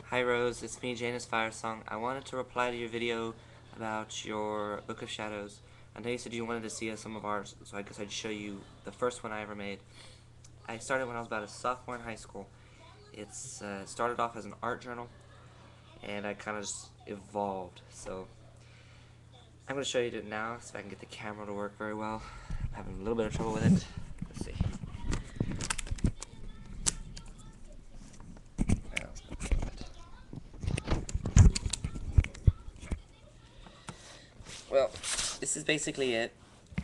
Hi Rose, it's me, Janus Firesong. I wanted to reply to your video about your Book of Shadows. I know you said you wanted to see some of ours, so I guess I'd show you the first one I ever made. I started when I was about a sophomore in high school. It's started off as an art journal, and I kind of just evolved. So I'm going to show you it now, so I can get the camera to work very well. I'm having a little bit of trouble with it. Let's see. Well, this is basically it.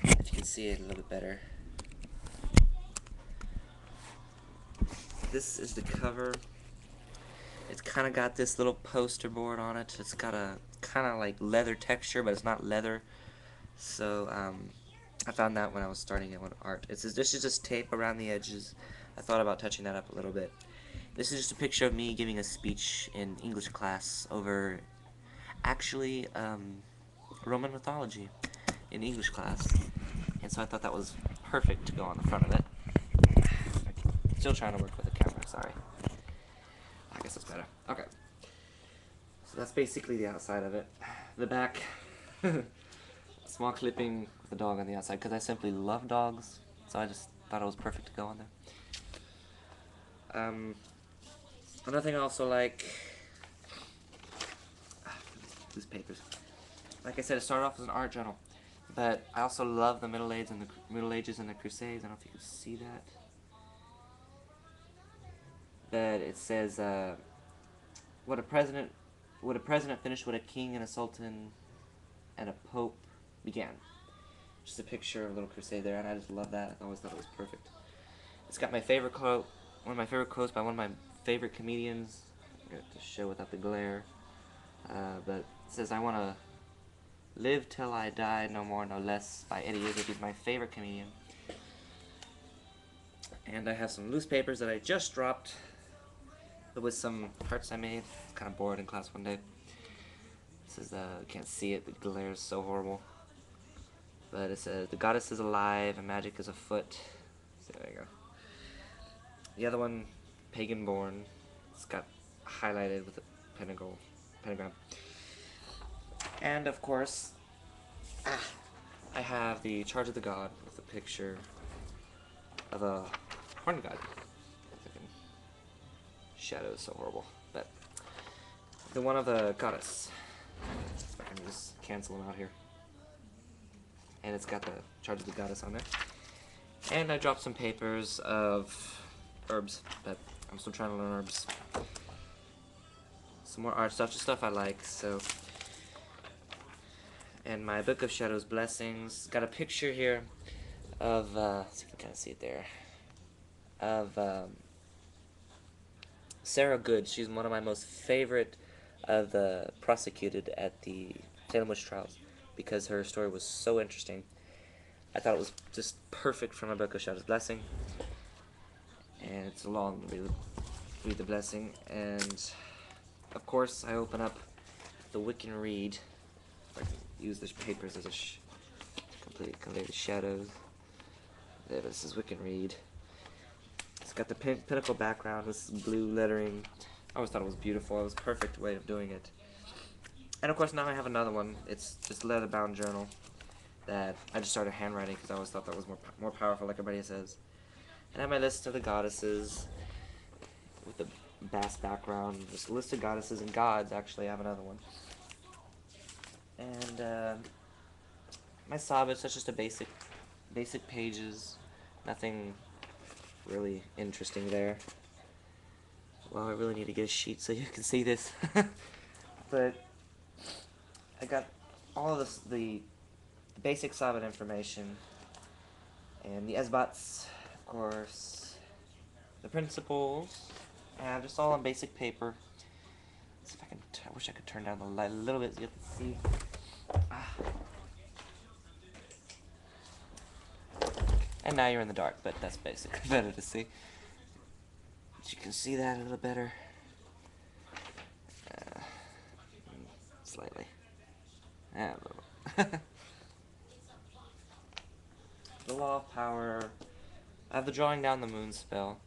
If you can see it a little bit better. This is the cover. It's kind of got this little poster board on it. It's got a kind of like leather texture, but it's not leather. So I found that when I was starting it with art. This is just tape around the edges. I thought about touching that up a little bit. This is just a picture of me giving a speech in English class over actually Roman mythology in English class. And so I thought that was perfect to go on the front of it. Still trying to work with the camera, sorry. I guess that's better. Okay. So that's basically the outside of it. The back, small clipping with a dog on the outside, because I simply love dogs, so I just thought it was perfect to go on there. Another thing I also like, these papers. Like I said, it started off as an art journal, but I also love the Middle Ages and the Crusades. I don't know if you can see that. But it says, would a president finish what a king and a sultan and a pope began? Just a picture of a little crusade there, and I just love that. I always thought it was perfect. It's got my favorite quote, one of my favorite quotes by one of my favorite comedians. I'm going to show without the glare. But it says, I want to live till I die, no more, no less, by Eddie Izzard. He's my favorite comedian. And I have some loose papers that I just dropped with some parts I made. I was kind of bored in class one day. This is, can't see it, the glare is so horrible. But it says, the goddess is alive and magic is afoot. So there you go. The other one, Pagan Born. It's got highlighted with a pentagram. And of course, I have the Charge of the God with a picture of a horn god. Shadow is so horrible. But the one of the goddess. I can just cancel them out here. And it's got the Charge of the Goddess on there. And I dropped some papers of herbs, but I'm still trying to learn herbs. Some more art stuff, just stuff I like, so. And my Book of Shadows Blessings. Got a picture here of, see if you can kind of see it there, of Sarah Good. She's one of my most favorite of the prosecuted at the Salem Witch Trials because her story was so interesting. I thought it was just perfect for my Book of Shadows Blessing. And it's a long read the blessing. And of course, I open up the Wiccan Reed. If I can use the papers as a completely convey the shadows. There, this is Wiccan Reed. It's got the pinnacle background. This is blue lettering. I always thought it was beautiful. It was a perfect way of doing it. And of course, now I have another one. It's just a leather-bound journal that I just started handwriting because I always thought that was more powerful, like everybody says. And I have my list of the goddesses with the bass background. Just a list of goddesses and gods. Actually, I have another one. And my Sabbaths, that's just a basic pages. Nothing really interesting there. Well, I really need to get a sheet so you can see this. But I got all of this, the basic Sabbath information, and the Esbats, of course, the principles, and just all on basic paper. Let's see if I can. I wish I could turn down the light a little bit so you can see. And now you're in the dark, but that's basically better to see. But you can see that a little better. Slightly. Yeah, a little. The Law of Power. I have the Drawing Down the Moon spell.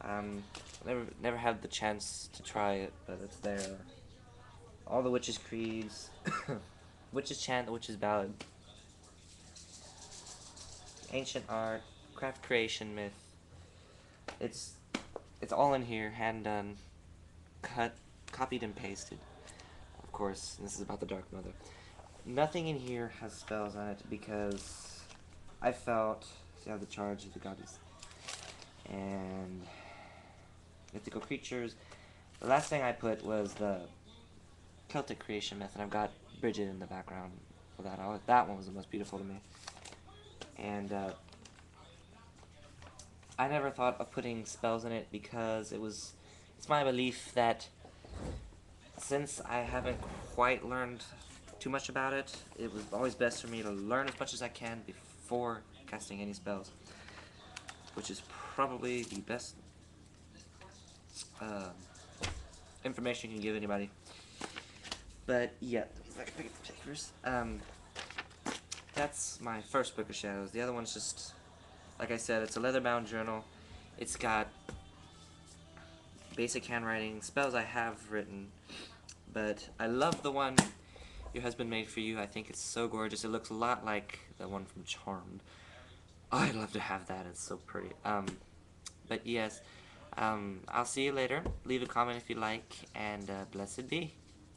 Never had the chance to try it, but it's there. All the Witches' Creeds, Witches' Chant, the Witches' Ballad, Ancient Art, Craft Creation Myth. It's it's all in here, hand done, cut, copied and pasted. Of course, this is about the Dark Mother. Nothing in here has spells on it because I felt, see how the charge of the goddess and mythical creatures. The last thing I put was the Celtic creation myth, and I've got Bridget in the background for that. That one was the most beautiful to me. And I never thought of putting spells in it because it's my belief that since I haven't quite learned too much about it, it was always best for me to learn as much as I can before casting any spells, which is probably the best information you can give anybody. But yeah, if I can pick up the papers. That's my first Book of Shadows. The other one's just, like I said, it's a leather-bound journal. It's got basic handwriting, spells I have written, but I love the one your husband made for you. I think it's so gorgeous. It looks a lot like the one from Charmed. Oh, I'd love to have that. It's so pretty. But yes, I'll see you later. Leave a comment if you like, and blessed be.